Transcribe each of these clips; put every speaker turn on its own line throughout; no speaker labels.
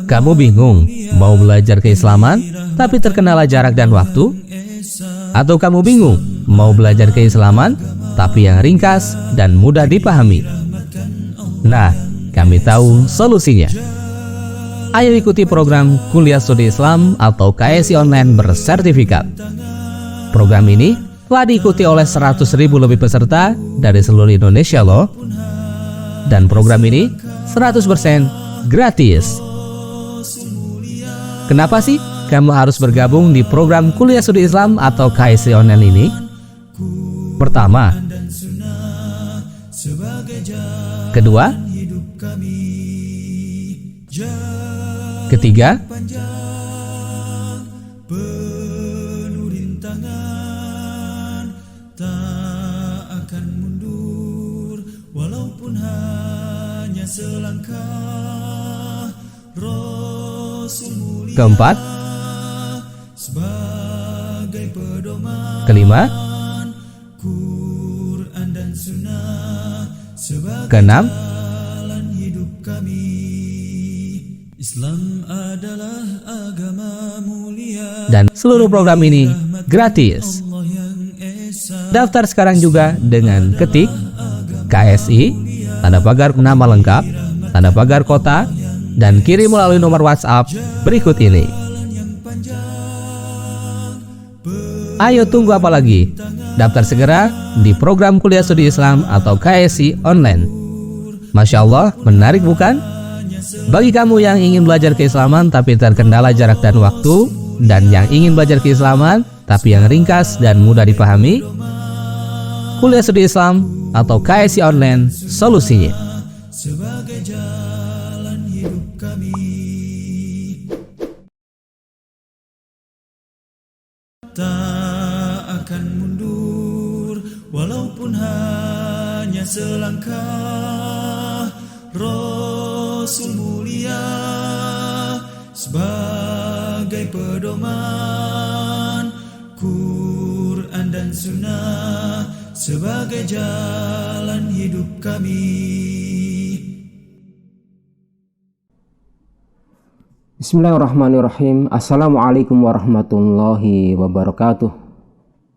Kamu bingung mau belajar keislaman tapi terkendala jarak dan waktu? Atau kamu bingung mau belajar keislaman tapi yang ringkas dan mudah dipahami? Nah, kami tahu solusinya. Ayo ikuti program Kuliah Studi Islam atau KSI Online bersertifikat. Program ini telah diikuti oleh 100.000 lebih peserta dari seluruh Indonesia loh. Dan program ini 100% gratis. Kenapa sih kamu harus bergabung di program Kuliah Studi Islam atau KSI Online ini? Pertama, kedua, ketiga, keempat, kelima, keenam, dan seluruh program ini gratis. Daftar sekarang juga dengan ketik KSI, tanda pagar nama lengkap, tanda pagar kota, dan kirim melalui nomor WhatsApp berikut ini. Ayo tunggu apa lagi? Daftar segera di program Kuliah Studi Islam atau KSI Online. Masya Allah, menarik bukan? Bagi kamu yang ingin belajar keislaman tapi terkendala jarak dan waktu, dan yang ingin belajar keislaman tapi yang ringkas dan mudah dipahami, Kuliah Studi Islam atau KSI Online solusinya.
Tak akan mundur walaupun hanya selangkah. Rasul mulia sebagai pedoman, Quran dan Sunnah sebagai jalan hidup kami.
Bismillahirrahmanirrahim. Assalamualaikum warahmatullahi wabarakatuh.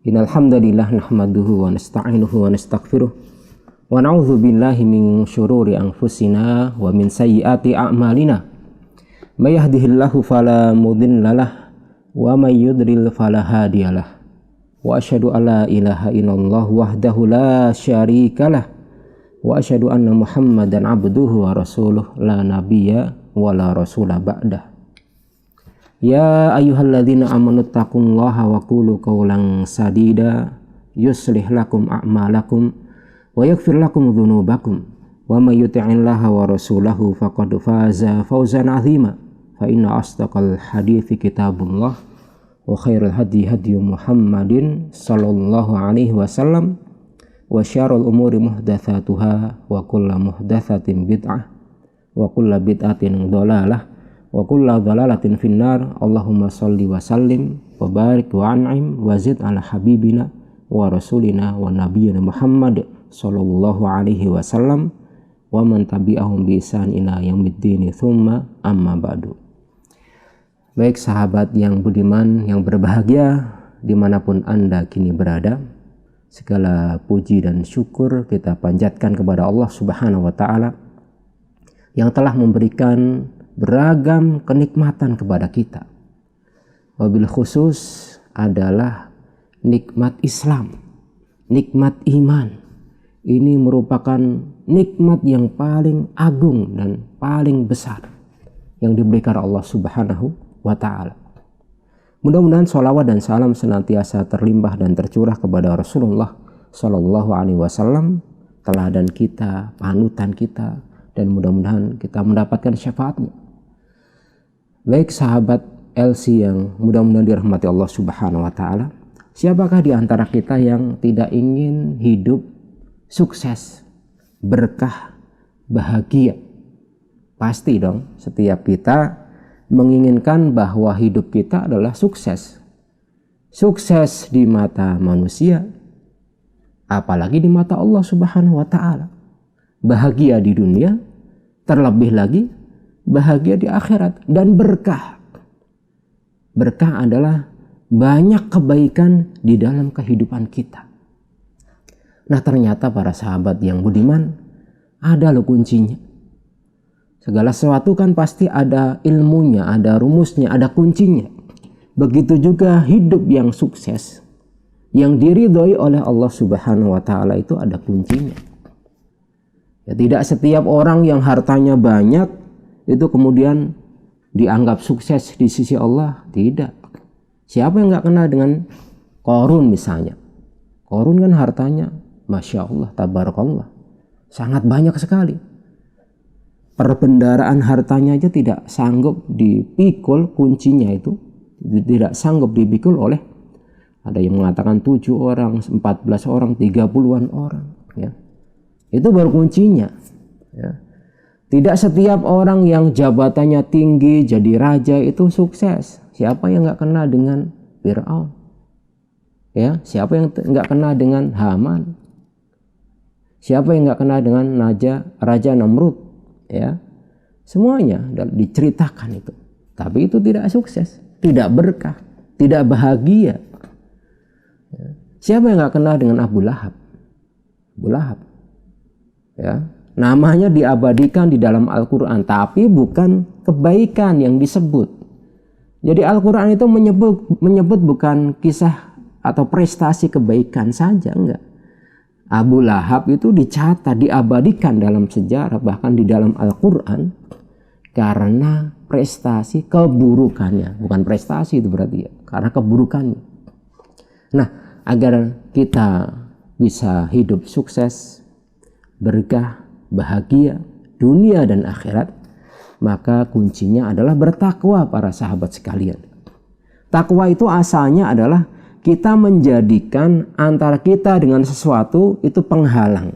Innal hamdalillah nahmaduhu wa nasta'inuhu wa nastaghfiruh wa na'udzu billahi min syururi anfusina wa min sayyiati a'malina. May yahdihillahu fala mudhillalah wa may yudlil fala hadiyalah. Wa asyhadu alla ilaha illallah wahdahu la syarikalah wa asyhadu anna Muhammadan abduhu wa rasuluh la nabiyya wa la rasula ba'dah. Ya ayyuhalladzina amanu taqullaha wa qulu qawlan sadida yuslih lakum a'malakum wa yaghfir lakum dzunubakum wa may yuti'illaha wa rasulahu faqad faza fawzan 'azima. Fa inna asdaqal hadithi kitabullah wa khairul hadi hadi Muhammadin sallallahu alaihi wasallam wa syarrul umuri muhdatsatuha wa kullu muhdatsatin bid'ah wa kullu bid'atin dhalalah wa kullu dhalalatin finnar. Allahumma salli wa sallim wa barik wa an'im wa zid ala habibina wa rasulina wa nabiyyina Muhammad sallallahu alaihi wasallam wa man tabi'ahum bi ihsan ila yaumiddin tsumma amma ba'du. Baik sahabat yang budiman, yang berbahagia dimanapun Anda kini berada, segala puji dan syukur kita panjatkan kepada Allah Subhanahu wa ta'ala yang telah memberikan beragam kenikmatan kepada kita. Wabil khusus adalah nikmat Islam, nikmat iman. Ini merupakan nikmat yang paling agung dan paling besar yang diberikan Allah Subhanahu wa ta'ala. Mudah-mudahan sholawat dan salam senantiasa terlimpah dan tercurah kepada Rasulullah Sallallahu Alaihi Wasallam, teladan kita, panutan kita, dan mudah-mudahan kita mendapatkan syafaatnya. Baik sahabat LC yang mudah-mudahan dirahmati Allah Subhanahu wa ta'ala, siapakah di antara kita yang tidak ingin hidup sukses, berkah, bahagia? Pasti dong, setiap kita menginginkan bahwa hidup kita adalah sukses. Sukses di mata manusia, apalagi di mata Allah Subhanahu wa ta'ala. Bahagia di dunia, Terlebih lagi bahagia di akhirat dan berkah. Berkah adalah banyak kebaikan di dalam kehidupan kita. Nah, ternyata para sahabat yang budiman, ada loh kuncinya. Segala sesuatu kan pasti ada ilmunya, ada rumusnya, ada kuncinya. Begitu juga hidup yang sukses, yang diridhoi oleh Allah Subhanahu wa taala itu ada kuncinya. Ya, tidak setiap orang yang hartanya banyak itu kemudian dianggap sukses di sisi Allah, tidak. Siapa yang nggak kenal dengan Qarun misalnya? Qarun kan hartanya, masya Allah, tabarakallah, sangat banyak sekali. Perbendaraan hartanya aja tidak sanggup dipikul, kuncinya itu tidak sanggup dipikul oleh, ada yang mengatakan 7 orang, 14 orang, 30-an orang. Ya. Itu baru kuncinya. Ya. Tidak setiap orang yang jabatannya tinggi jadi raja itu sukses. Siapa yang nggak kenal dengan Fir'aun? Ya, siapa yang nggak kenal dengan Haman? Siapa yang nggak kenal dengan Raja Namrud? Ya, semuanya diceritakan itu. Tapi itu tidak sukses, tidak berkah, tidak bahagia. Ya. Siapa yang nggak kenal dengan Abu Lahab? Abu Lahab. Ya. Namanya diabadikan di dalam Al-Quran, tapi bukan kebaikan yang disebut. Jadi Al-Quran itu menyebut bukan kisah atau prestasi kebaikan saja, enggak. Abu Lahab itu dicatat, diabadikan dalam sejarah, bahkan di dalam Al-Quran, karena prestasi keburukannya. Bukan prestasi itu berarti ya, karena keburukannya. Nah, agar kita bisa hidup sukses, berkah, bahagia dunia dan akhirat, maka kuncinya adalah bertakwa para sahabat sekalian. Takwa itu asalnya adalah kita menjadikan antara kita dengan sesuatu itu penghalang.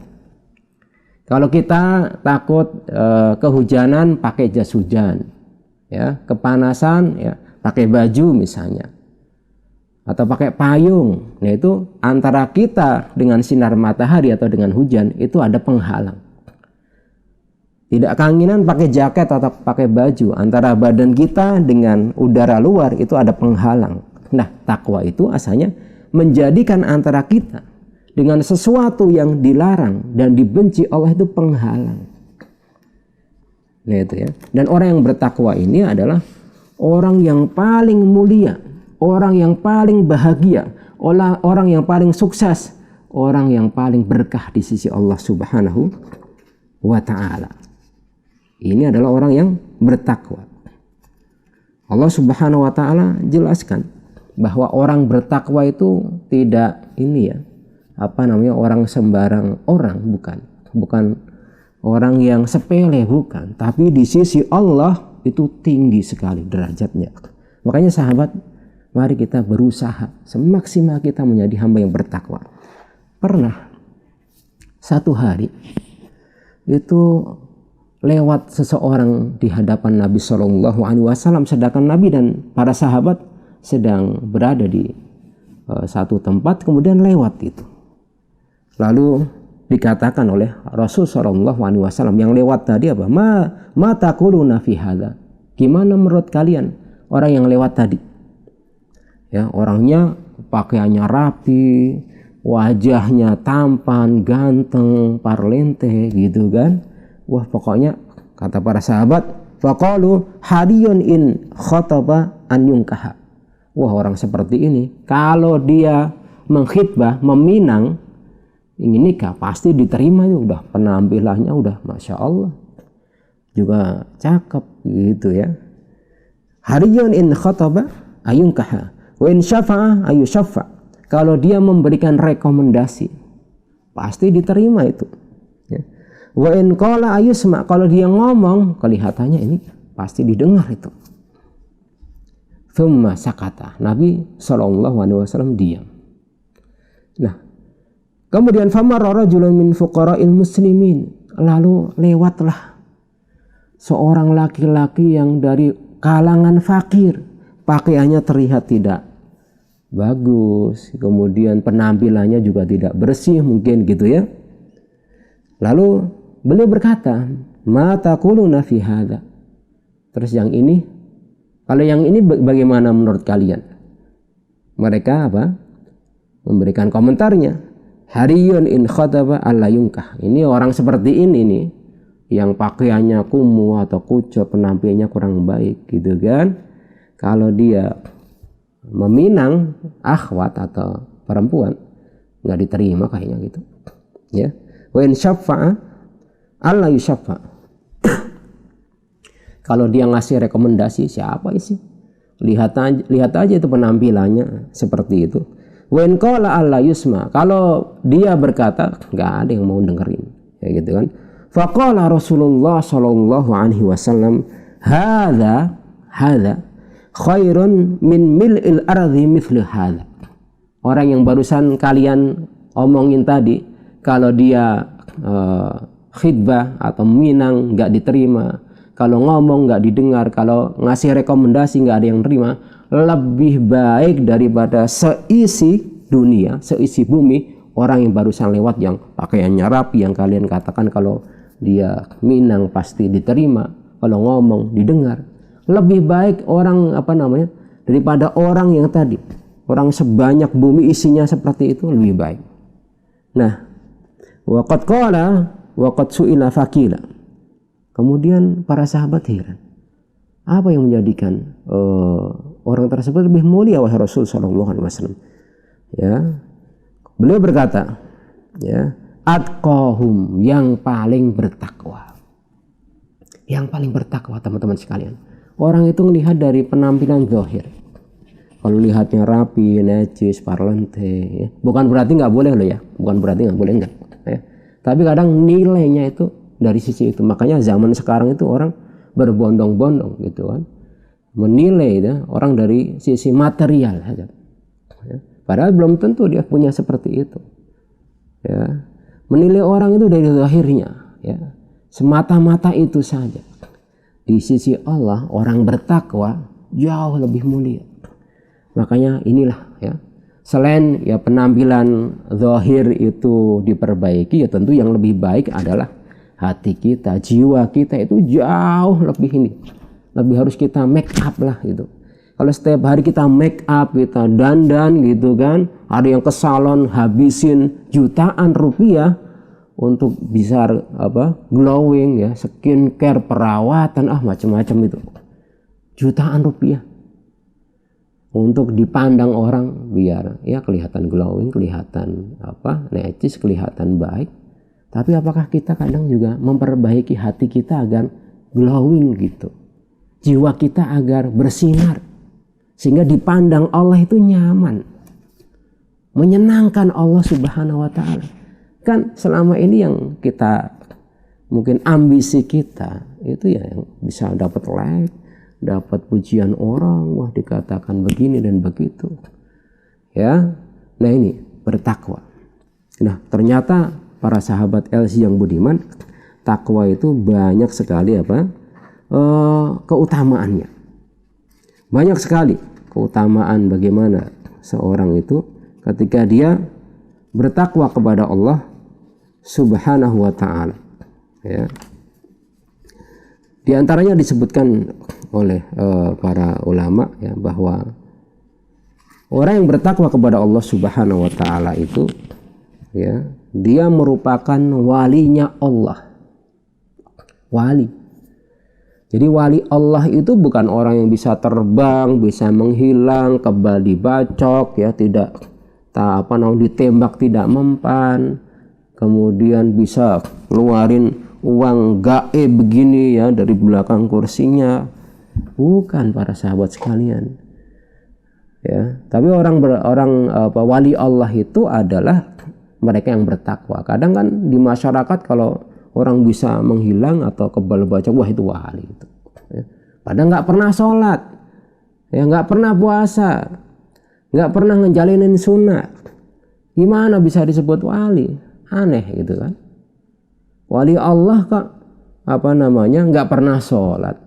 Kalau kita takut kehujanan, pakai jas hujan, ya, kepanasan, ya, pakai baju misalnya, atau pakai payung. Nah, itu antara kita dengan sinar matahari atau dengan hujan itu ada penghalang. Tidak keanginan pakai jaket atau pakai baju, antara badan kita dengan udara luar itu ada penghalang. Nah, takwa itu asalnya menjadikan antara kita dengan sesuatu yang dilarang dan dibenci Allah itu penghalang. Nah, itu ya. Dan orang yang bertakwa ini adalah orang yang paling mulia, orang yang paling bahagia, orang yang paling sukses, orang yang paling berkah di sisi Allah Subhanahu wa ta'ala. Ini adalah orang yang bertakwa. Allah Subhanahu wa ta'ala jelaskan bahwa orang bertakwa itu tidak orang sembarang orang, bukan orang yang sepele, bukan, tapi di sisi Allah itu tinggi sekali derajatnya. Makanya sahabat, mari kita berusaha semaksimal kita menjadi hamba yang bertakwa. Pernah satu hari itu lewat seseorang di hadapan Nabi Shallallahu Alaihi Wasallam, sedangkan Nabi dan para sahabat sedang berada di satu tempat, kemudian lewat itu. Lalu dikatakan oleh Rasul Shallallahu Alaihi Wasallam yang lewat tadi apa? Ma taquluna fi hadza? Gimana menurut kalian orang yang lewat tadi? Ya, orangnya pakaiannya rapi, wajahnya tampan, ganteng, parlente gitu kan. Wah, pokoknya kata para sahabat, faqalu hadiyun in khataba an yunkaha. Wah, orang seperti ini kalau dia mengkhitbah, meminang, ingin nikah, pasti diterima ya. Udah penampilannya udah masya Allah, juga cakep gitu ya. Hadiyun in khataba ayunkaha wa in syafa'a ayusyaffa. Kalau dia memberikan rekomendasi, pasti diterima itu. Ya. Wa in qala ayusma, kalau dia ngomong kelihatannya ini pasti didengar itu. Thumma sakata, Nabi SAW diam. Nah, kemudian famarra rajulun min fuqara'il muslimin, lalu lewatlah seorang laki-laki yang dari kalangan fakir, pakaiannya terlihat tidak bagus, kemudian penampilannya juga tidak bersih mungkin gitu ya. Lalu beliau berkata, ma taquluna fi hadza. Terus yang ini, kalau yang ini bagaimana menurut kalian? Mereka apa? Memberikan komentarnya. Hariyun in khataba alla yunkah. Ini orang seperti ini nih, yang pakaiannya kumuh atau kucel, penampilannya kurang baik gitu kan. Kalau dia meminang akhwat atau perempuan, nggak diterima kayaknya gitu. Ya. Wa in syaffa'a alla yusyaffa. Kalau dia ngasih rekomendasi, siapa sih? Lihat aja itu penampilannya seperti itu. Wa in qala alla yusma. Kalau dia berkata, nggak ada yang mau dengerin. Ya gitu kan. Faqala Rasulullah sallallahu alaihi wasallam, hadza khairun min mil'il ardi mithlu hadza. Orang yang barusan kalian omongin tadi, kalau dia khidbah atau minang nggak diterima, kalau ngomong nggak didengar, kalau ngasih rekomendasi nggak ada yang terima, lebih baik daripada seisi dunia, seisi bumi, orang yang barusan lewat yang pakaiannya rapi, yang kalian katakan kalau dia minang pasti diterima, kalau ngomong didengar. Lebih baik orang daripada orang yang tadi, orang sebanyak bumi isinya seperti itu, lebih baik. Nah, waqad qala waqad su'ila faqila. Kemudian para sahabat heran, apa yang menjadikan orang tersebut lebih mulia wahai Rasul sallallahu alaihi wasallam? Ya, beliau berkata, ya, atqahum, yang paling bertakwa. Yang paling bertakwa, teman-teman sekalian. Orang itu melihat dari penampilan zahir. Kalau lihatnya rapi, necis, parlante, ya. Bukan berarti nggak boleh loh ya, bukan berarti nggak boleh enggak. Ya. Tapi kadang nilainya itu dari sisi itu. Makanya zaman sekarang itu orang berbondong-bondong gitu kan, menilai ya, orang dari sisi material saja. Ya. Padahal belum tentu dia punya seperti itu. Ya. Menilai orang itu dari zahirnya, ya. Semata-mata itu saja. Di sisi Allah orang bertakwa jauh lebih mulia. Makanya inilah ya. Selain ya penampilan zahir itu diperbaiki, ya tentu yang lebih baik adalah hati kita, jiwa kita itu jauh lebih harus kita make up lah gitu. Kalau setiap hari kita make up, kita dandan gitu kan, ada yang ke salon habisin jutaan rupiah untuk bisa glowing ya, skincare, perawatan, macam-macam itu, jutaan rupiah untuk dipandang orang biar ya kelihatan glowing, kelihatan necis, kelihatan baik. Tapi apakah kita kadang juga memperbaiki hati kita agar glowing gitu, jiwa kita agar bersinar, sehingga dipandang Allah itu nyaman, menyenangkan Allah Subhanahu wa Ta'ala. Kan selama ini yang kita mungkin ambisi kita itu ya yang bisa dapat like, dapat pujian orang, wah dikatakan begini dan begitu, ya. Nah ini bertakwa. Nah ternyata para sahabat LC yang budiman, takwa itu banyak sekali keutamaannya. Banyak sekali keutamaan bagaimana seorang itu ketika dia bertakwa kepada Allah Subhanahu wa Ta'ala. Ya. Di antaranya disebutkan oleh para ulama ya, bahwa orang yang bertakwa kepada Allah Subhanahu wa Ta'ala itu ya, dia merupakan walinya Allah. Wali. Jadi wali Allah itu bukan orang yang bisa terbang, bisa menghilang, kebal dibacok, ya tidak ditembak tidak mempan, kemudian bisa ngeluarin uang gaib begini ya dari belakang kursinya. Bukan para sahabat sekalian. Ya, tapi wali Allah itu adalah mereka yang bertakwa. Kadang kan di masyarakat kalau orang bisa menghilang atau kebal baca, wah itu wali itu. Ya. Padahal nggak pernah sholat, ya nggak pernah puasa, nggak pernah ngejalinin sunnah. Gimana bisa disebut wali? Aneh gitu kan. Wali Allah kok nggak pernah sholat.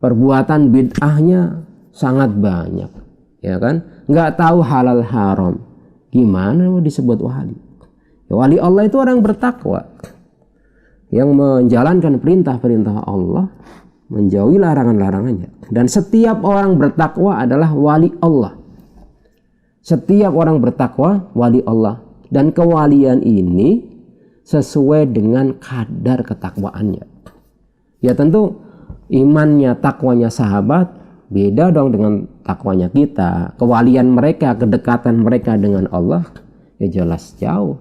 Perbuatan bid'ahnya sangat banyak, ya kan? Nggak tahu halal haram. Gimana mau disebut wali? Ya, wali Allah itu orang bertakwa. yang menjalankan perintah-perintah Allah, menjauhi larangan-larangannya. Dan setiap orang bertakwa adalah wali Allah. Setiap orang bertakwa wali Allah. Dan kewalian ini sesuai dengan kadar ketakwaannya. Ya tentu imannya, takwanya sahabat beda dong dengan takwanya kita. Kewalian mereka, kedekatan mereka dengan Allah ya jelas jauh.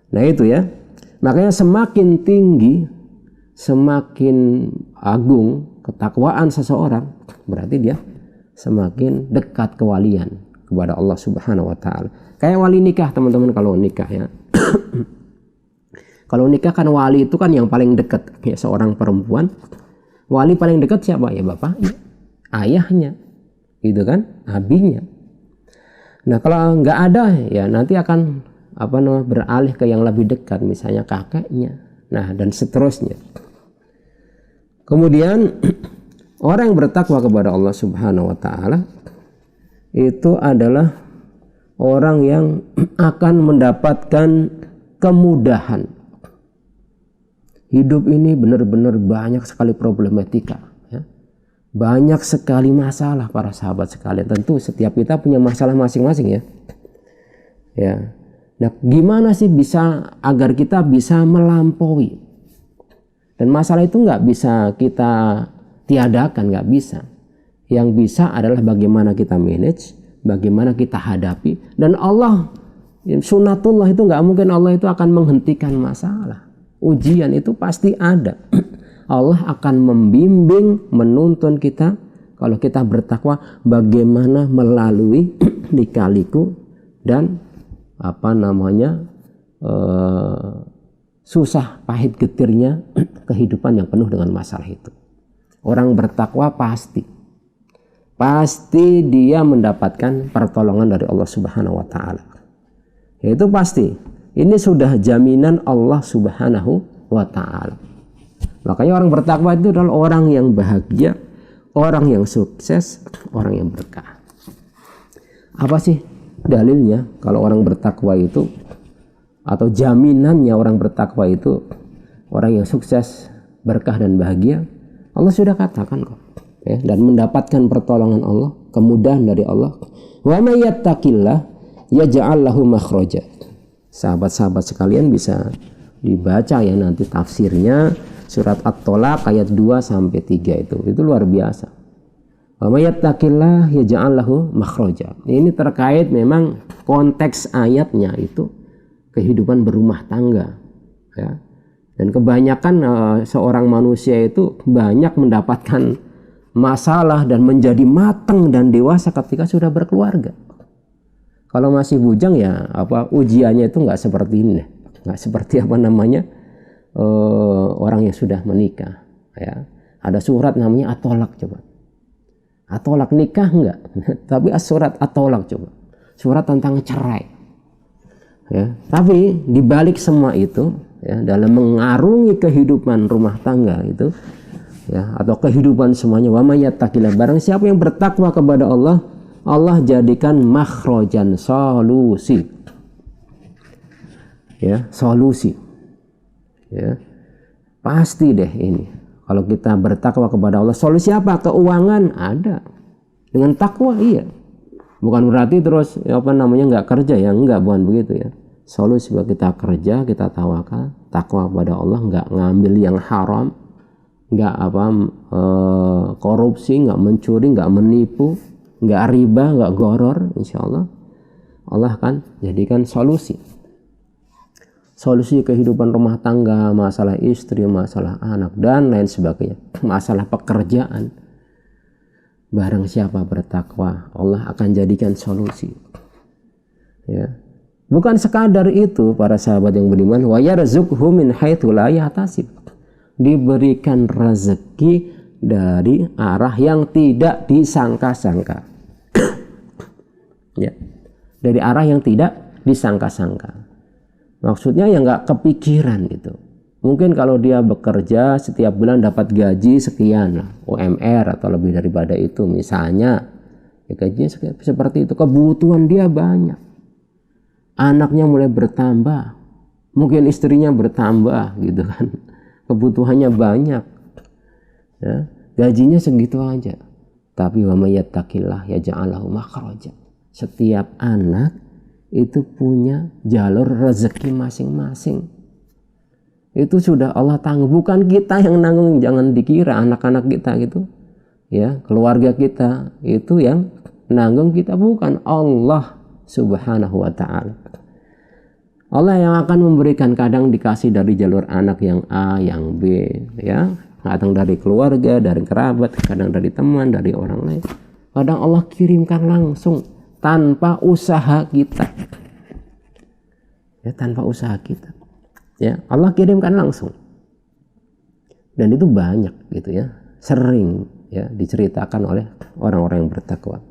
Nah itu ya. Makanya semakin tinggi, semakin agung ketakwaan seseorang, berarti dia semakin dekat kewalian kepada Allah Subhanahu wa taala. Kayak wali nikah, teman-teman, kalau nikah ya. Kalau nikah kan wali itu kan yang paling dekat ya, seorang perempuan. Wali paling dekat siapa? Ya bapaknya, ayahnya, gitu kan, abinya. Nah kalau nggak ada ya nanti akan beralih ke yang lebih dekat, misalnya kakeknya. Nah dan seterusnya. Kemudian orang yang bertakwa kepada Allah Subhanahu wa taala itu adalah orang yang akan mendapatkan kemudahan. Hidup ini benar-benar banyak sekali problematika, ya. Banyak sekali masalah para sahabat sekalian. Tentu setiap kita punya masalah masing-masing ya. Ya. Nah, gimana sih bisa agar kita bisa melampaui? Dan masalah itu nggak bisa kita tiadakan, nggak bisa. Yang bisa adalah bagaimana kita manage, bagaimana kita hadapi. Dan Allah, sunnatullah itu nggak mungkin Allah itu akan menghentikan masalah. Ujian itu pasti ada. Allah akan membimbing, menuntun kita kalau kita bertakwa bagaimana melalui lika-liku dan susah pahit getirnya kehidupan yang penuh dengan masalah itu. Orang bertakwa pasti dia mendapatkan pertolongan dari Allah Subhanahu wa taala. Itu pasti. Ini sudah jaminan Allah Subhanahu wa taala. Makanya orang bertakwa itu adalah orang yang bahagia, orang yang sukses, orang yang berkah. Apa sih dalilnya kalau orang bertakwa itu, atau jaminannya orang bertakwa itu orang yang sukses, berkah dan bahagia? Allah sudah katakan kok, ya, dan mendapatkan pertolongan Allah, kemudahan dari Allah. Wa may yattaqillah yaj'al lahu makhraja. Sahabat-sahabat sekalian bisa dibaca ya nanti tafsirnya, surat At-Tolaq ayat 2 sampai 3 itu luar biasa. Wa may yattaqillah yaj'al lahu makhraja. Ini terkait memang konteks ayatnya itu kehidupan berumah tangga, ya. Dan kebanyakan seorang manusia itu banyak mendapatkan masalah dan menjadi matang dan dewasa ketika sudah berkeluarga. Kalau masih bujang ya ujiannya itu nggak seperti ini, nggak seperti orang yang sudah menikah, ya. Ada surat namanya At-Tolaq, coba. At-Tolaq nikah enggak, tapi surat At-Tolaq, coba. Surat tentang cerai, ya. Tapi dibalik semua itu, ya, dalam mengarungi kehidupan rumah tangga itu, ya, atau kehidupan semuanya, wa may yattaqillah, barang siapa yang bertakwa kepada Allah, Allah jadikan makhrajan, solusi, ya, solusi, ya. Pasti deh ini kalau kita bertakwa kepada Allah, solusi apa? Keuangan ada dengan takwa, iya. Bukan berarti terus nggak kerja ya, enggak, bukan begitu ya. Solusi buat kita kerja, kita tawakal, takwa kepada Allah, nggak ngambil yang haram, nggak korupsi, nggak mencuri, nggak menipu, nggak riba, nggak goror, insya Allah Allah akan jadikan solusi kehidupan rumah tangga, masalah istri, masalah anak dan lain sebagainya, masalah pekerjaan. Barang siapa bertakwa, Allah akan jadikan solusi, ya. Bukan sekadar itu para sahabat yang beriman, wa yarzuqhu min haitsu la yahtasib, diberikan rezeki dari arah yang tidak disangka-sangka. Ya, dari arah yang tidak disangka-sangka. Maksudnya ya nggak kepikiran gitu. Mungkin kalau dia bekerja setiap bulan dapat gaji sekian, UMR atau lebih daripada itu misalnya, ya gajinya seperti itu. Kebutuhan dia banyak, anaknya mulai bertambah, mungkin istrinya bertambah gitu kan. kebutuhannya banyak, ya, gajinya segitu aja. Tapi wa may yattaqillah yaj'al lahu makhraja. Setiap anak itu punya jalur rezeki masing-masing. Itu sudah Allah tanggung, bukan kita yang nanggung. Jangan dikira anak-anak kita gitu, ya, keluarga kita itu yang nanggung kita, bukan. Allah Subhanahu wa ta'ala. Allah yang akan memberikan. Kadang dikasih dari jalur anak yang A, yang B, ya, kadang dari keluarga, dari kerabat, kadang dari teman, dari orang lain. Kadang Allah kirimkan langsung tanpa usaha kita, ya, tanpa usaha kita, ya, Allah kirimkan langsung. Dan itu banyak gitu ya, sering ya diceritakan oleh orang-orang yang bertakwa.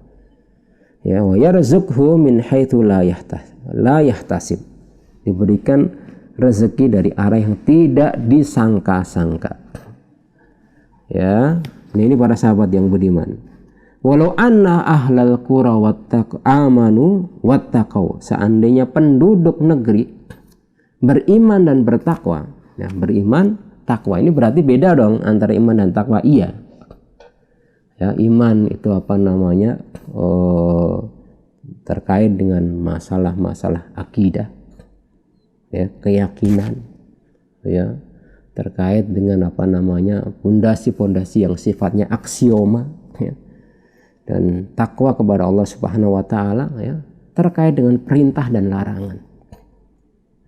Ya, wa yarzuqhu min haitsu la yahtasib. Diberikan rezeki dari arah yang tidak disangka-sangka. Ya, ini para sahabat yang budiman. Walau anna ahlal qura amanu wattaqau. Seandainya penduduk negeri beriman dan bertakwa. Nah, beriman, takwa ini berarti beda dong antara iman dan takwa. Iya. Ya, iman itu apa namanya? Terkait dengan masalah-masalah akidah. Ya, keyakinan, ya, terkait dengan apa namanya pondasi-pondasi yang sifatnya aksioma, ya. Dan takwa kepada Allah Subhanahu wa ta'ala, ya, terkait dengan perintah dan larangan,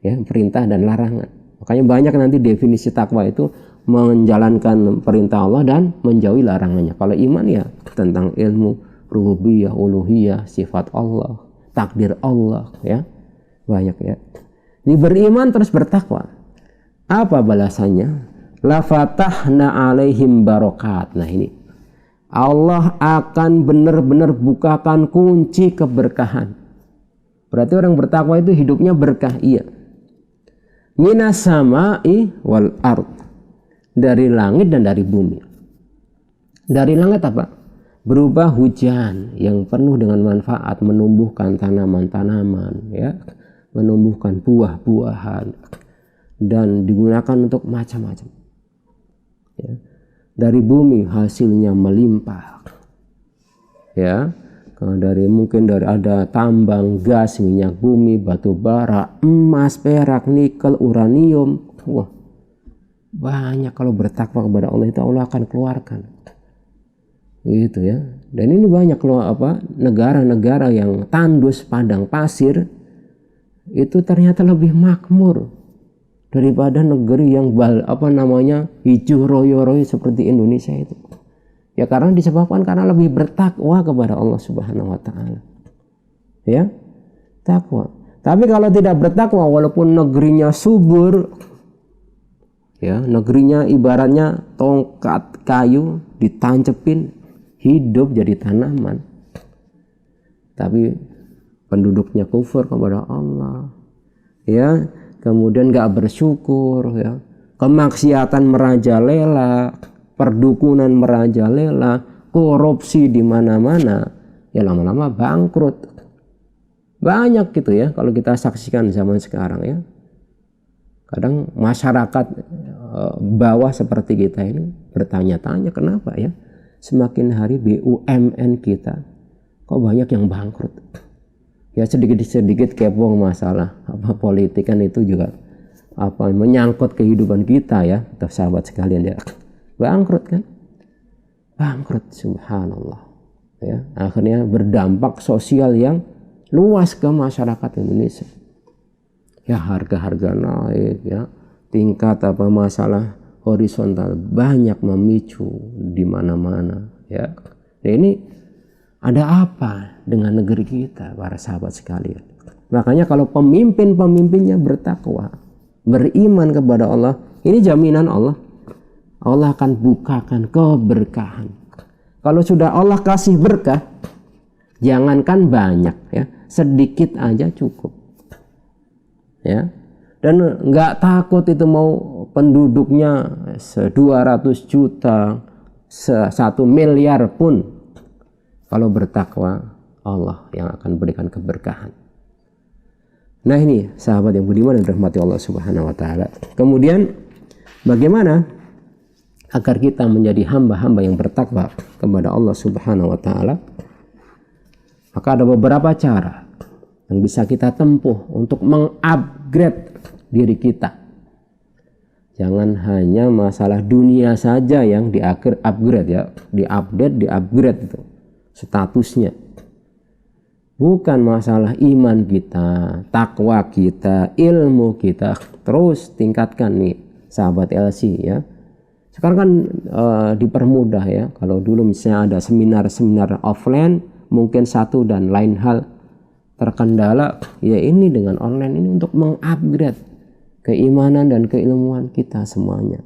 ya, perintah dan larangan. Makanya banyak nanti definisi takwa itu menjalankan perintah Allah dan menjauhi larangannya. Kalau iman ya tentang ilmu rububiyah, uluhiyah, sifat Allah, takdir Allah, ya, banyak ya. Ini beriman terus bertakwa. Apa balasannya? La fatahna alaihim barokat. Nah ini, Allah akan benar-benar bukakan kunci keberkahan. Berarti orang bertakwa itu hidupnya berkah. Iya. Minas sama'i wal ard. Dari langit dan dari bumi. Dari langit apa? Berupa hujan yang penuh dengan manfaat, menumbuhkan tanaman-tanaman, ya, menumbuhkan buah-buahan, dan digunakan untuk macam-macam. Ya. Dari bumi hasilnya melimpah. Ya, mungkin dari ada tambang gas, minyak bumi, batu bara, emas, perak, nikel, uranium. Wah, banyak. Kalau bertakwa kepada Allah itu Allah akan keluarkan. Gitu ya. Dan ini banyak loh negara-negara yang tandus padang pasir itu ternyata lebih makmur daripada negeri yang hijau royo-royo seperti Indonesia itu. Ya karena disebabkan karena lebih bertakwa kepada Allah Subhanahu wa ta'ala. Ya, takwa. Tapi kalau tidak bertakwa, walaupun negerinya subur, ya, negerinya ibaratnya tongkat kayu ditancepin, hidup jadi tanaman, tapi penduduknya kufur kepada Allah, ya, kemudian gak bersyukur, ya, kemaksiatan merajalela, perdukunan merajalela, korupsi di mana-mana, ya lama-lama bangkrut. Banyak gitu ya kalau kita saksikan zaman sekarang ya. Kadang masyarakat bawah seperti kita ini bertanya-tanya kenapa ya semakin hari BUMN kita kok banyak yang bangkrut. Ya sedikit-sedikit kepo masalah politik kan itu juga menyangkut kehidupan kita ya, sahabat sekalian ya. Bangkrut kan? Bangkrut, subhanallah. Ya, akhirnya berdampak sosial yang luas ke masyarakat Indonesia. Ya harga-harga naik ya, tingkat masalah horizontal banyak memicu di mana-mana ya. Nah, ini ada apa dengan negeri kita para sahabat sekalian? Makanya kalau pemimpin-pemimpinnya bertakwa, beriman kepada Allah, ini jaminan Allah. Allah akan bukakan keberkahan. Kalau sudah Allah kasih berkah, jangankan banyak ya, sedikit aja cukup. Ya. Dan nggak takut itu mau penduduknya 200 juta, 1 miliar pun. Kalau bertakwa, Allah yang akan berikan keberkahan. Nah ini sahabat yang budiman dan rahmati Allah Subhanahu wa ta'ala. Kemudian Bagaimana agar kita menjadi hamba-hamba yang bertakwa kepada Allah Subhanahu wa taala? Maka ada beberapa cara yang bisa kita tempuh untuk mengupgrade diri kita. Jangan hanya masalah dunia saja yang upgrade ya, di-upgrade itu statusnya. Bukan masalah iman kita, takwa kita, ilmu kita, terus tingkatkan nih sahabat LC ya. Sekarang kan dipermudah ya. Kalau dulu misalnya ada seminar-seminar offline, mungkin satu dan lain hal terkendala, ya ini dengan online ini untuk mengupgrade keimanan dan keilmuan kita semuanya.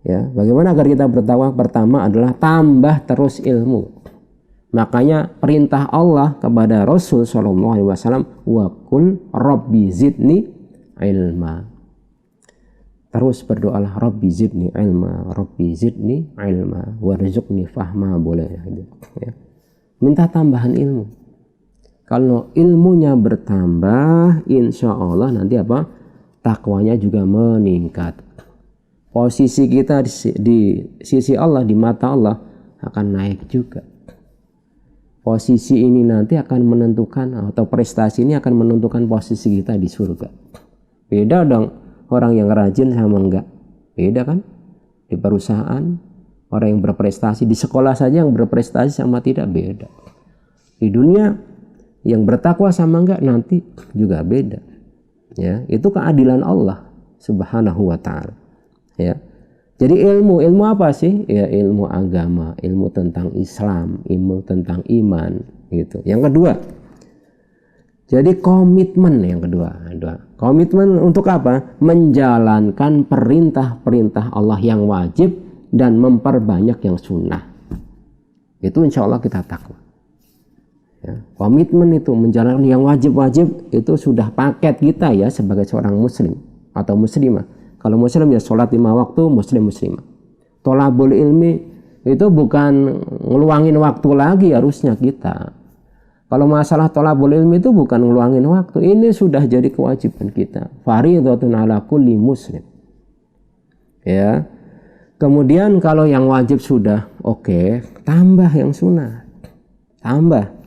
Ya, bagaimana agar kita bertakwa? Pertama adalah tambah terus ilmu. Makanya perintah Allah kepada Rasul sallallahu alaihi wasallam, wa qul rabbi zidni ilma. Terus berdoalah, rabbi zidni ilma, rabbi zidni ilma, warzuqni fahma, boleh ya. Minta tambahan ilmu. Kalau ilmunya bertambah, insya Allah nanti apa? Takwanya juga meningkat. Posisi kita di sisi Allah, di mata Allah akan naik juga. Posisi ini nanti akan menentukan, atau prestasi ini akan menentukan posisi kita di surga. Beda dong orang yang rajin sama enggak. Beda kan? Di perusahaan, orang yang berprestasi, di sekolah saja yang berprestasi sama tidak beda. Di dunia yang bertakwa sama enggak nanti juga beda. Ya, itu keadilan Allah Subhanahu wa taala. Ya. Jadi ilmu apa sih? Ya ilmu agama, ilmu tentang Islam, ilmu tentang iman gitu. Yang kedua, jadi komitmen yang kedua. Komitmen untuk apa? Menjalankan perintah-perintah Allah yang wajib dan memperbanyak yang sunnah. Itu insya Allah kita takwa. Ya, komitmen itu menjalankan yang wajib-wajib itu sudah paket kita ya sebagai seorang muslim atau muslimah. Kalau muslim ya sholat 5 waktu, muslimah. Tholabul ilmi itu bukan ngeluangin waktu lagi harusnya kita. Kalau masalah tholabul ilmi itu bukan ngeluangin waktu, ini sudah jadi kewajiban kita. Fardhatun ala kulli muslim. Ya. Kemudian kalau yang wajib sudah oke, tambah yang sunnah. Tambah.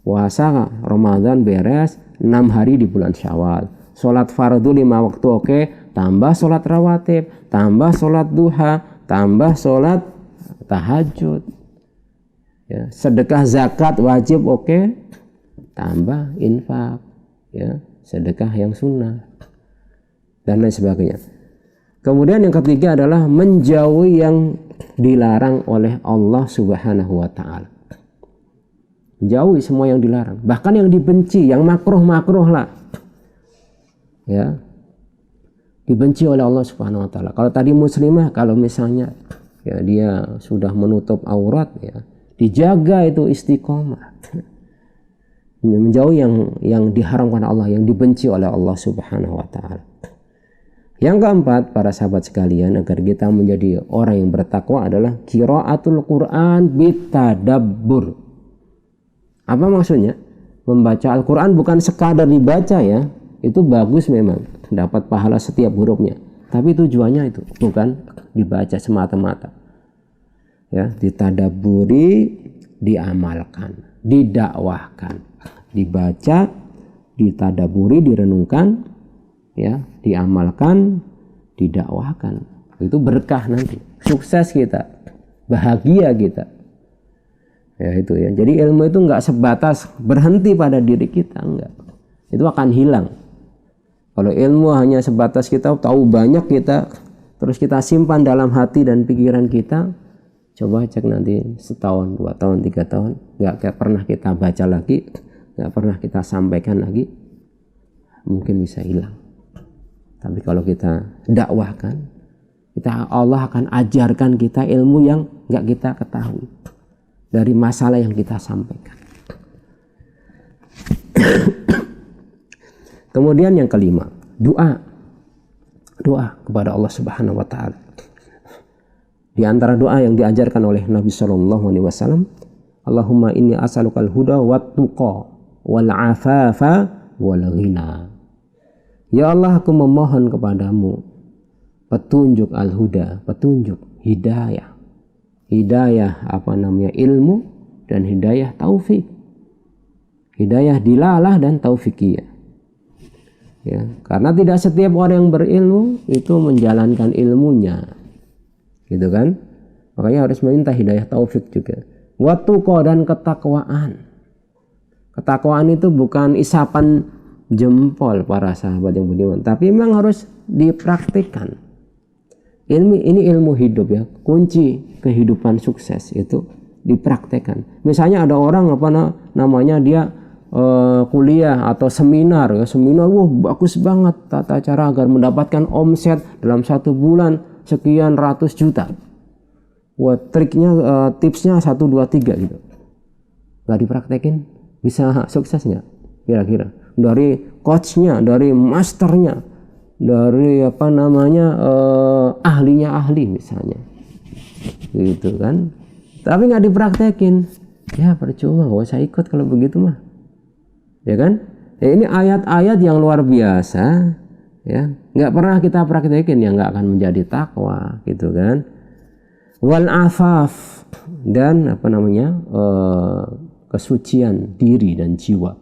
Puasa Ramadan beres 6 hari di bulan Syawal. Sholat fardu 5 waktu oke, tambah sholat rawatib, tambah sholat duha, tambah sholat tahajud. Ya, sedekah zakat wajib oke, tambah infak, ya, sedekah yang sunnah dan lain sebagainya. Kemudian yang ketiga adalah menjauhi yang dilarang oleh Allah Subhanahu wa taala. Jauhi semua yang dilarang, bahkan yang dibenci, yang makruh lah. Ya. Dibenci oleh Allah Subhanahu wa taala. Kalau tadi muslimah, kalau misalnya ya dia sudah menutup aurat ya, dijaga itu istiqomah. Menjauhi yang diharamkan Allah, yang dibenci oleh Allah Subhanahu wa taala. Yang keempat, para sahabat sekalian, agar kita menjadi orang yang bertakwa adalah qiraatul Quran bitadabbur. Apa maksudnya? Membaca Al-Quran bukan sekadar dibaca ya, itu bagus memang, dapat pahala setiap hurufnya. Tapi tujuannya itu bukan dibaca semata-mata. Ya, ditadaburi, diamalkan, didakwahkan, dibaca, ditadaburi, direnungkan, ya, diamalkan, didakwahkan. Itu berkah nanti, sukses kita, bahagia kita. Ya itu ya. Jadi ilmu itu enggak sebatas berhenti pada diri kita, enggak. Itu akan hilang. Kalau ilmu hanya sebatas kita tahu banyak kita, terus kita simpan dalam hati dan pikiran kita, coba cek nanti setahun, 2 tahun, 3 tahun, enggak pernah kita baca lagi, enggak pernah kita sampaikan lagi, mungkin bisa hilang. Tapi kalau kita dakwahkan, Allah akan ajarkan kita ilmu yang enggak kita ketahui dari masalah yang kita sampaikan. Kemudian yang kelima, doa kepada Allah Subhanahu wa taala. Di antara doa yang diajarkan oleh Nabi sallallahu alaihi wasallam, Allahumma inni as'alukal huda wat tuqa wal afafa wal ghina. Ya Allah, aku memohon kepadamu petunjuk, al-huda, petunjuk, hidayah. Hidayah ilmu, dan hidayah taufik. Hidayah dilalah dan taufikiyah. Ya, karena tidak setiap orang yang berilmu itu menjalankan ilmunya. Gitu kan? Makanya harus meminta hidayah taufik juga. Watuqa, dan ketakwaan. Ketakwaan itu bukan isapan jempol para sahabat yang budiman, tapi memang harus dipraktikkan. Ini ilmu hidup ya, kunci kehidupan sukses itu dipraktekkan. Misalnya ada orang dia kuliah atau seminar, wah bagus banget tata cara agar mendapatkan omset dalam 1 bulan sekian ratus juta. Wah, triknya, tipsnya 1, 2, 3 gitu. Gak dipraktekin, bisa sukses nggak? Kira-kira dari coachnya, dari masternya, dari ahlinya ahli misalnya, gitu kan? Tapi nggak dipraktekin, ya percuma, nggak usah ikut kalau begitu mah, ya kan? Ya, ini ayat-ayat yang luar biasa, ya, nggak pernah kita praktekin, ya nggak akan menjadi takwa, gitu kan? Wal afaf, dan kesucian diri dan jiwa.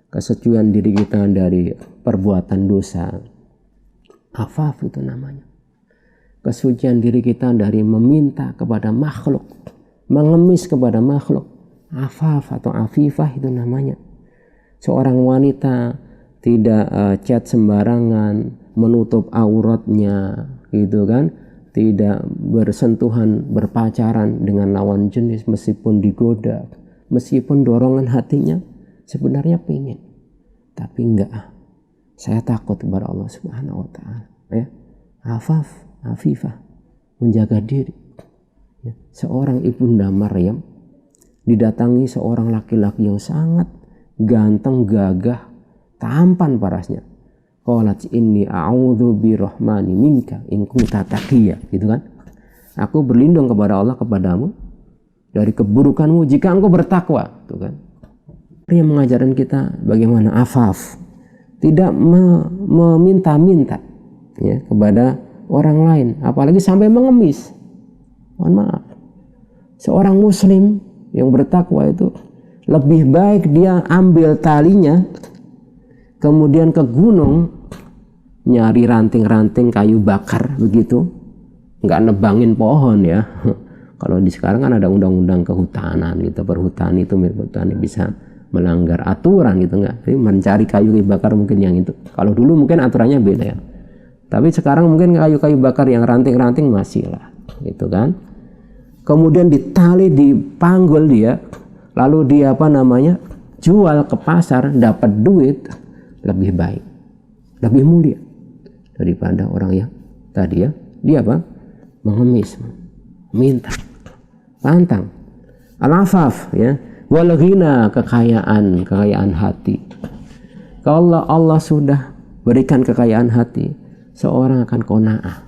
Kesucian diri kita dari perbuatan dosa, afaf itu namanya. Kesucian diri kita dari meminta kepada makhluk, mengemis kepada makhluk, afaf atau afifah itu namanya. Seorang wanita tidak chat sembarangan, menutup auratnya, gitu kan, tidak bersentuhan, berpacaran dengan lawan jenis meskipun digoda, meskipun dorongan hatinya sebenarnya pengen, tapi enggak, saya takut kepada Allah Subhanahu wa Ta'ala, ya. Afaf, afifah, menjaga diri, ya. Seorang ibunda Maryam didatangi seorang laki-laki yang sangat ganteng, gagah, tampan parasnya. Qalat inni a'udzu birrahmani minka in kunta taqiyya, gitu kan? Aku berlindung kepada Allah, kepadamu dari keburukanmu jika engkau bertakwa, gitu kan? Yang mengajarkan kita bagaimana afaf, tidak meminta-minta, ya, kepada orang lain, apalagi sampai mengemis. Mohon maaf, seorang muslim yang bertakwa itu lebih baik dia ambil talinya, kemudian ke gunung nyari ranting-ranting kayu bakar begitu, nggak nebangin pohon ya. Kalau di sekarang kan ada undang-undang kehutanan gitu, perhutani itu bisa melanggar aturan gitu, nggak? Jadi mencari kayu bakar mungkin yang itu. Kalau dulu mungkin aturannya beda ya. Tapi sekarang mungkin kayu-kayu bakar yang ranting-ranting masih lah, gitu kan? Kemudian ditali, dipanggul dia, lalu dia jual ke pasar, dapat duit, lebih baik, lebih mulia daripada orang yang tadi ya dia mengemis, minta, pantang. Al-afaf, ya. Wal ghina, kekayaan hati. Kalau Allah sudah berikan kekayaan hati, seorang akan qanaah,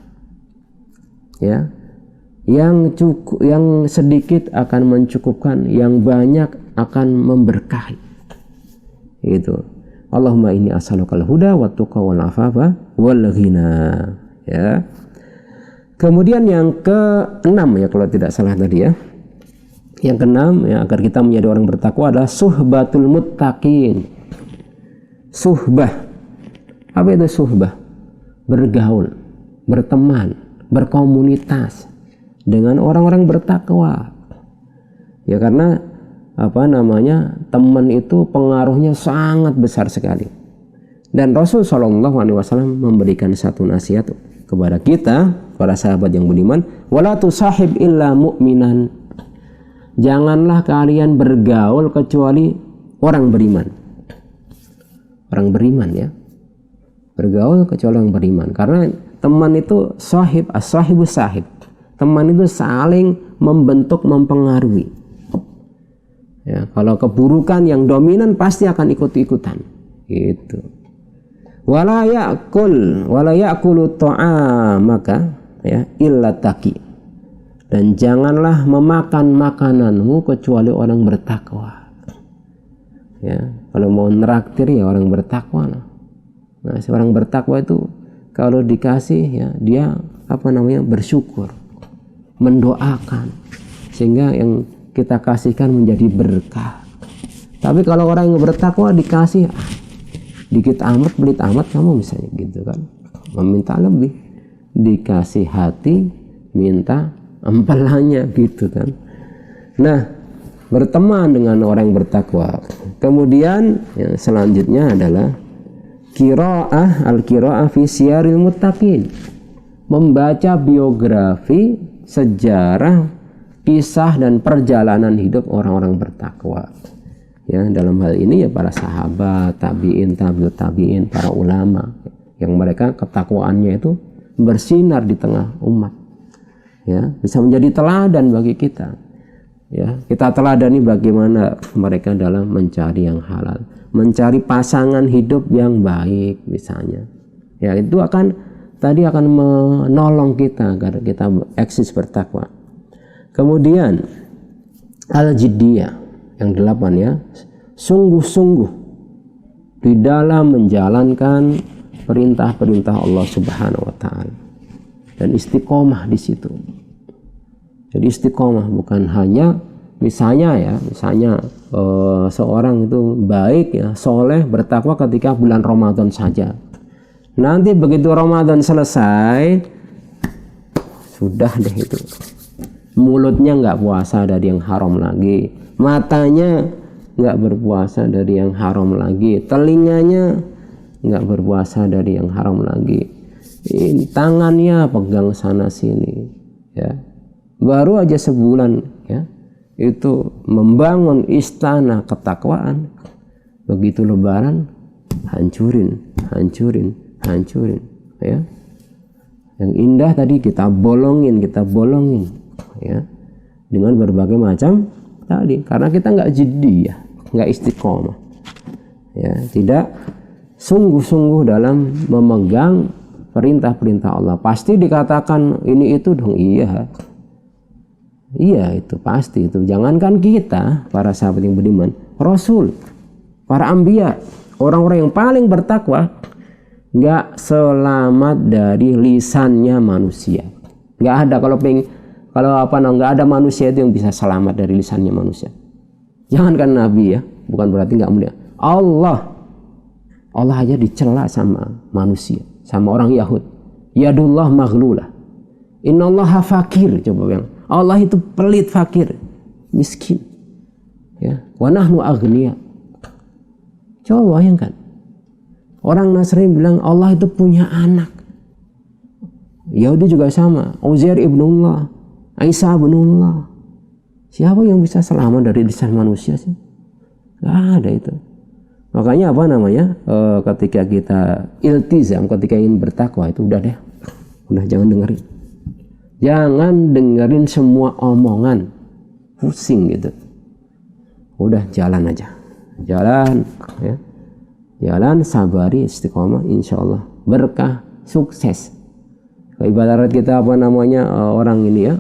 ya. Yang sedikit akan mencukupkan, yang banyak akan memberkahi. Itu. Allahumma inni as'alukal huda wat tuqa wal afafa wal ghina, ya. Kemudian yang ke-6 ya kalau tidak salah tadi ya. Yang ke-6 ya, agar kita menjadi orang bertakwa adalah suhbatul muttaqin. Suhbah. Apa itu suhbah? Bergaul, berteman, berkomunitas dengan orang-orang bertakwa. Ya karena teman itu pengaruhnya sangat besar sekali. Dan Rasul SAW memberikan satu nasihat kepada kita, para sahabat yang budiman, wala tusahib illa mu'minan. Janganlah kalian bergaul kecuali orang beriman. Orang beriman ya. Bergaul kecuali orang beriman. Karena teman itu sahib, as-sahibu sahib. Teman itu saling membentuk, mempengaruhi. Ya, kalau keburukan yang dominan pasti akan ikut-ikutan. Gitu. Wala ya'kulu ta'amaka ya illa taqi. Dan janganlah memakan makananmu kecuali orang bertakwa. Ya, kalau mau neraktir ya orang bertakwa. Nah, seorang bertakwa itu kalau dikasih ya dia bersyukur, mendoakan, sehingga yang kita kasihkan menjadi berkah. Tapi kalau orang yang bertakwa dikasih dikit amat, pelit amat kamu misalnya gitu kan, meminta lebih, dikasih hati minta empelannya gitu kan. Nah, berteman dengan orang yang bertakwa. Kemudian yang selanjutnya adalah al-qiraah fi siyaril muttaqin, membaca biografi, sejarah, kisah dan perjalanan hidup orang-orang bertakwa. Ya, dalam hal ini ya para sahabat, tabi'in, tabi'ut tabi'in, para ulama yang mereka ketakwaannya itu bersinar di tengah umat. Ya, bisa menjadi teladan bagi kita. Ya, kita teladani bagaimana mereka dalam mencari yang halal, mencari pasangan hidup yang baik misalnya. Ya, itu akan menolong kita agar kita eksis bertakwa. Kemudian al-jiddiyah yang 8 ya, sungguh-sungguh di dalam menjalankan perintah-perintah Allah Subhanahu wa taala dan istiqomah di situ. Jadi istiqomah bukan hanya misalnya seorang itu baik ya, soleh, bertakwa ketika bulan Ramadan saja. Nanti begitu Ramadan selesai, sudah deh itu. Mulutnya nggak puasa dari yang haram lagi, matanya nggak berpuasa dari yang haram lagi, telinganya nggak berpuasa dari yang haram lagi, tangannya pegang sana sini, ya. Baru aja sebulan ya, itu membangun istana ketakwaan. Begitu lebaran hancurin ya. Yang indah tadi kita bolongin ya, dengan berbagai macam tadi, karena kita nggak jiddi ya, nggak istiqomah ya, tidak sungguh-sungguh dalam memegang perintah-perintah Allah. Pasti dikatakan ini itu dong, iya itu pasti itu. Jangankan kita para sahabat yang beriman, Rasul, para anbiya, orang-orang yang paling bertakwa nggak selamat dari lisannya manusia. Nggak ada nggak ada manusia itu yang bisa selamat dari lisannya manusia. Jangankan Nabi ya, bukan berarti nggak mulia. Allah aja dicela sama manusia, sama orang Yahud. Yadullah maghlulah, innallaha fakir. Coba bilang Allah itu pelit, fakir, miskin. Ya, wa nahnu aghnia. Coba bayangkan. Orang Nasrani bilang Allah itu punya anak. Yahudi juga sama. Uzair ibnullah, Isa ibnullah. Siapa yang bisa selamat dari lisan manusia sih? Gak ada itu. Makanya ketika kita iltizam, ketika ingin bertakwa itu udah jangan dengerin. Jangan dengerin semua omongan, pusing gitu. Udah jalan aja, jalan ya, jalan, sabari, istiqomah, insyaallah berkah, sukses. Ibarat kita orang ini ya,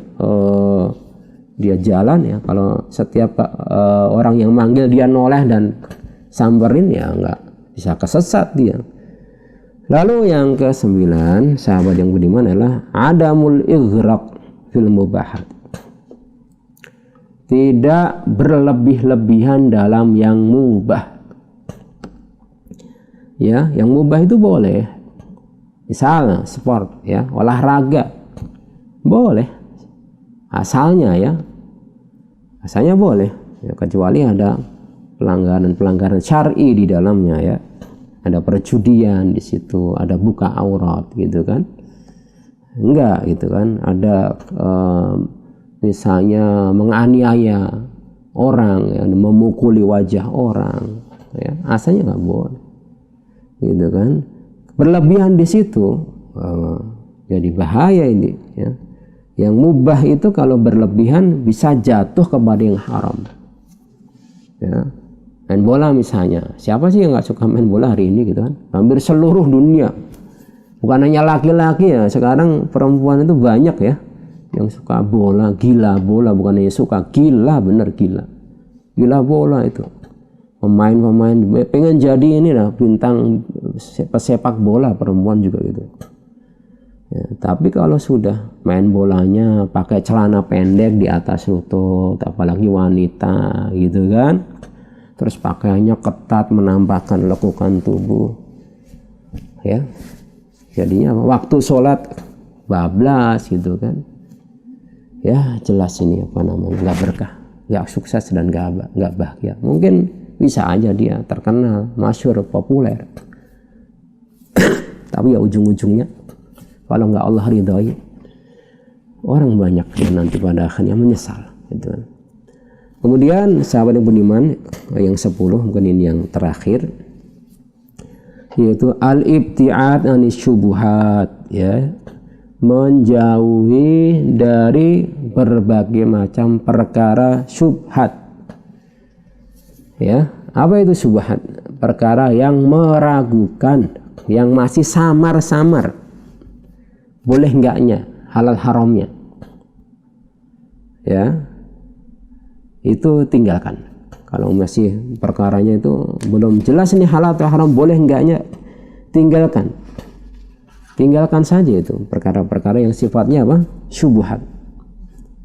dia jalan ya, kalau setiap orang yang manggil dia noleh dan samperin ya nggak bisa kesesat dia. Lalu yang ke-9 sahabat yang budiman adalah adamul ighraq fil mubahat, tidak berlebih-lebihan dalam yang mubah. Ya, yang mubah itu boleh, misalnya sport ya, olahraga boleh, asalnya boleh ya, kecuali ada pelanggaran syar'i di dalamnya ya. Ada perjudian di situ, ada buka aurat gitu kan, enggak gitu kan, ada misalnya menganiaya orang ya, memukuli wajah orang ya, asalnya nggak boleh gitu kan. Berlebihan di situ jadi bahaya ini ya. Yang mubah itu kalau berlebihan bisa jatuh kepada yang haram ya. Main bola misalnya, siapa sih yang nggak suka main bola hari ini gitu kan? Hampir seluruh dunia, bukan hanya laki-laki ya, sekarang perempuan itu banyak ya yang suka bola, gila bola, bukan hanya suka, gila, bener gila bola itu. Pemain pengen jadi ini lah bintang sepak bola perempuan juga gitu. Ya, tapi kalau sudah main bolanya pakai celana pendek di atas lutut, apalagi wanita gitu kan, terus pakaiannya ketat menampakkan lekukan tubuh, ya jadinya waktu sholat bablas gitu kan, ya jelas ini apa namanya, nggak berkah, nggak sukses dan nggak bahagia. Mungkin bisa aja dia terkenal, masyhur, populer, tapi ya ujung-ujungnya kalau nggak Allah ridhoi, orang banyak yang nanti pada akhirnya menyesal gitu kan. Kemudian sahabat yang beriman yang 10, mungkin ini yang terakhir, yaitu al-ibtiad anis syubuhat, ya, menjauhi dari berbagai macam perkara syubhat. Ya, apa itu syubhat? Perkara yang meragukan, yang masih samar-samar, boleh enggaknya, halal haramnya, ya, itu tinggalkan. Kalau masih perkaranya itu belum jelas ini halal atau haram, boleh enggaknya, tinggalkan saja itu perkara-perkara yang sifatnya apa, syubhat.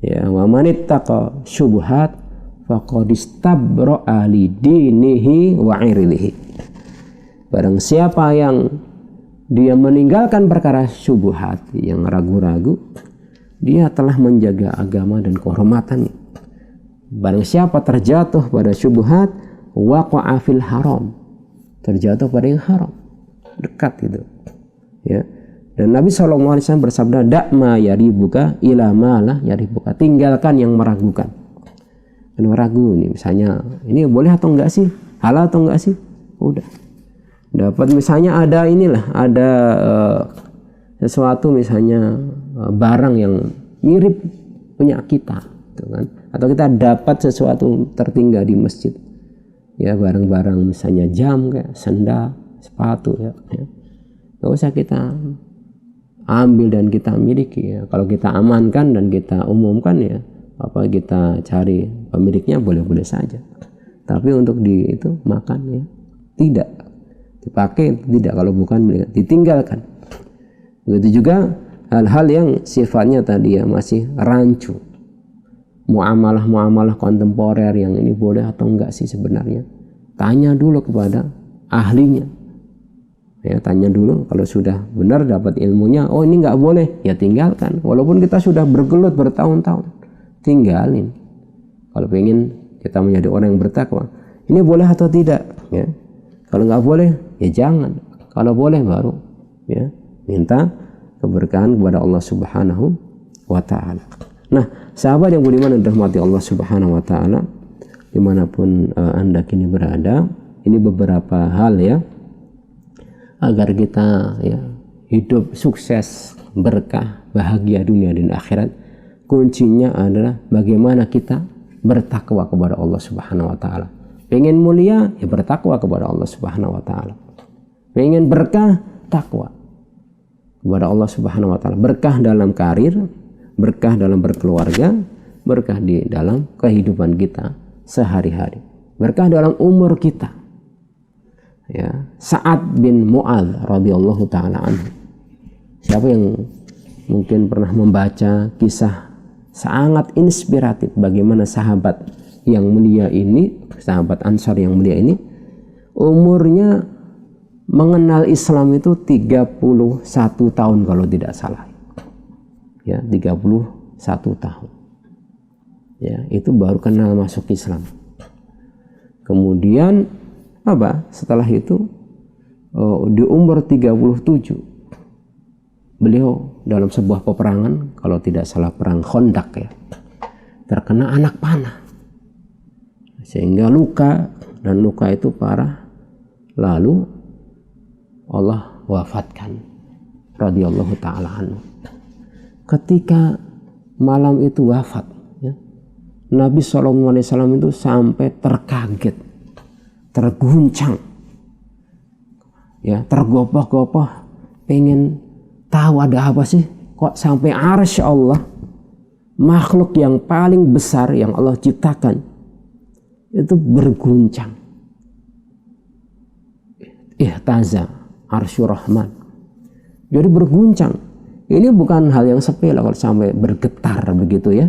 Ya, wa manittaqa syubhat faqad istabra'a li dinihi wa 'irdihi. Barang siapa yang dia meninggalkan perkara syubhat, yang ragu-ragu, dia telah menjaga agama dan kehormatannya. Barang siapa terjatuh pada syubhat, waqa'a fil haram, terjatuh pada yang haram, dekat itu, ya. Dan Nabi SAW bersabda, dakma yaribuka ila ma la yaribuka, tinggalkan yang meragukan. Yang ragu nih, misalnya ini boleh atau enggak sih, halal atau enggak sih, udah dapat misalnya ada inilah, ada sesuatu misalnya barang yang mirip punya kita, gitu kan? Atau kita dapat sesuatu tertinggal di masjid, ya, barang-barang misalnya jam kayak sendal, sepatu, ya. Nggak usah kita ambil dan kita miliki, ya. Kalau kita amankan dan kita umumkan, ya, apa kita cari pemiliknya boleh-boleh saja. Tapi untuk itu makan, ya, tidak dipakai, tidak, kalau bukan ditinggalkan. Begitu juga hal-hal yang sifatnya tadi ya masih rancu, muamalah kontemporer, yang ini boleh atau enggak sih sebenarnya, tanya dulu kepada ahlinya, ya, tanya dulu. Kalau sudah benar dapat ilmunya, oh ini enggak boleh, ya tinggalkan. Walaupun kita sudah bergelut bertahun-tahun, tinggalin. Kalau pengen kita menjadi orang yang bertakwa, ini boleh atau tidak, ya. Kalau nggak boleh, ya jangan. Kalau boleh baru, ya, minta keberkahan kepada Allah Subhanahu wa Ta'ala. Nah, sahabat yang beriman dan dirahmati Allah Subhanahu wa Ta'ala, dimanapun Anda kini berada, ini beberapa hal, ya, agar kita, ya, hidup sukses, berkah, bahagia dunia dan akhirat. Kuncinya adalah bagaimana kita bertakwa kepada Allah Subhanahu wa Ta'ala. Pengen mulia, ya bertakwa kepada Allah Subhanahu wa Ta'ala. Pengen berkah, takwa kepada Allah Subhanahu wa Ta'ala. Berkah dalam karir, berkah dalam berkeluarga, berkah di dalam kehidupan kita sehari-hari, berkah dalam umur kita. Ya, Sa'ad bin Mu'adz radhiyallahu taala anhu. Siapa yang mungkin pernah membaca kisah sangat inspiratif bagaimana sahabat yang mulia ini, sahabat Ansar yang mulia ini, umurnya mengenal Islam itu 31 tahun kalau tidak salah. Ya, 31 tahun. Ya, itu baru kenal masuk Islam. Kemudian apa? Setelah itu di umur 37 beliau dalam sebuah peperangan, kalau tidak salah perang Khandaq, ya, terkena anak panah sehingga luka, dan luka itu parah. Lalu Allah wafatkan radhiyallahu taala anhu. Ketika malam itu wafat, ya, Nabi SAW itu sampai terkaget, terguncang, ya, tergopoh-gopoh, pengen tahu ada apa sih, kok sampai arsy Allah, makhluk yang paling besar yang Allah ciptakan, itu berguncang. Ihtaza arsyur rahman, jadi berguncang. Ini bukan hal yang sepele kalau sampai bergetar begitu ya.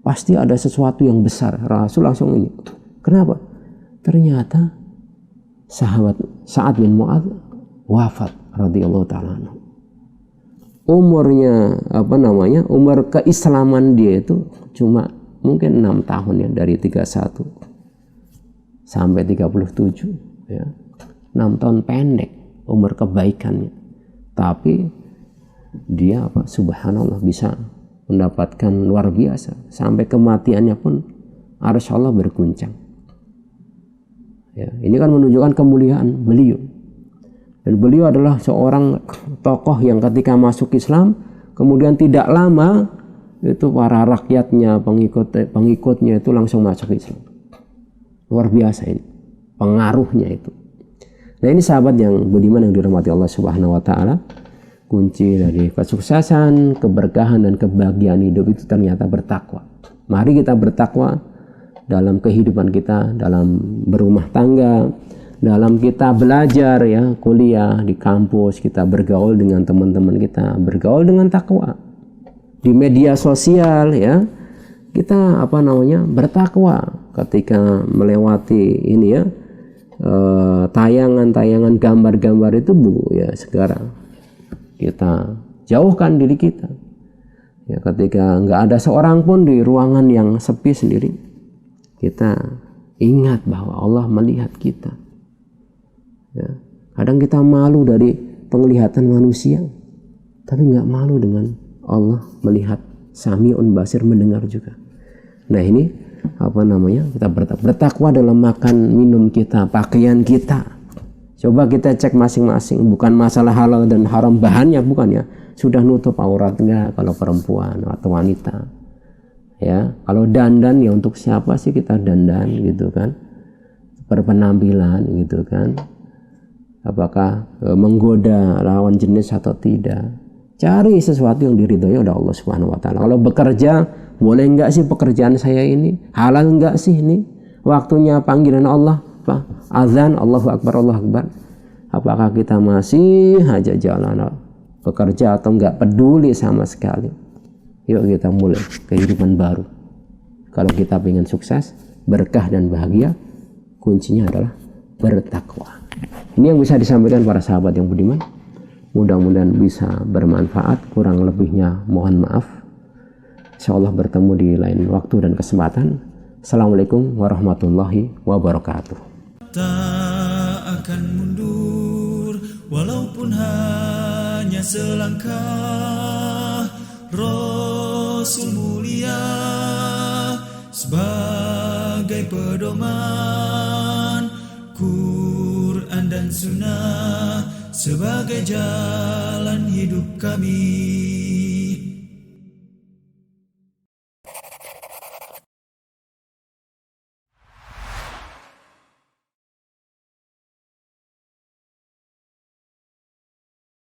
Pasti ada sesuatu yang besar. Rasul langsung ini. Kenapa? Ternyata sahabat Sa'ad bin Mu'adz wafat radhiyallahu ta'ala anhu. Umurnya umur keislaman dia itu cuma mungkin 6 tahun ya, dari 31 sampai 37 ya. 6 tahun pendek umur kebaikannya. Tapi dia subhanallah bisa mendapatkan luar biasa, sampai kematiannya pun arsy Allah berguncang. Ya, ini kan menunjukkan kemuliaan beliau. Dan beliau adalah seorang tokoh yang ketika masuk Islam, kemudian tidak lama itu para rakyatnya, pengikutnya itu langsung masuk Islam. Luar biasa ini pengaruhnya itu. Nah, ini sahabat yang budiman yang dirahmati Allah Subhanahu wa taala. Kunci dari kesuksesan, keberkahan dan kebahagiaan hidup itu ternyata bertakwa. Mari kita bertakwa dalam kehidupan kita, dalam berumah tangga, dalam kita belajar ya, kuliah di kampus, kita bergaul dengan teman-teman kita, bergaul dengan takwa. Di media sosial ya, kita bertakwa ketika melewati ini ya, tayangan-tayangan gambar-gambar itu ya sekarang kita jauhkan diri kita ya, ketika nggak ada seorang pun di ruangan yang sepi sendiri, kita ingat bahwa Allah melihat kita ya. Kadang kita malu dari penglihatan manusia, tapi nggak malu dengan Allah melihat, Sami'un Basir, mendengar juga. Nah, ini kita bertakwa dalam makan minum kita, pakaian kita. Coba kita cek masing-masing, bukan masalah halal dan haram bahannya, bukan ya. Sudah nutup aurat enggak kalau perempuan atau wanita? Ya, kalau dandan ya untuk siapa sih kita dandan gitu kan? Berpenampilan gitu kan? Apakah menggoda lawan jenis atau tidak? Cari sesuatu yang diridhoi oleh Allah Subhanahu wa taala. Kalau bekerja, boleh enggak sih pekerjaan saya ini? Halal enggak sih ini? Waktunya panggilan Allah, azan, Allahu Akbar, Allahu Akbar. Apakah kita masih aja jalan bekerja atau enggak peduli sama sekali? Yuk kita mulai kehidupan baru. Kalau kita ingin sukses, berkah dan bahagia, kuncinya adalah bertakwa. Ini yang bisa disampaikan para sahabat yang budiman. Mudah-mudahan bisa bermanfaat. Kurang lebihnya mohon maaf. Insyaallah bertemu di lain waktu dan kesempatan. Assalamualaikum warahmatullahi wabarakatuh.
Tak akan mundur walaupun hanya selangkah. Rasul mulia sebagai pedoman, Quran dan Sunnah sebagai jalan hidup kami.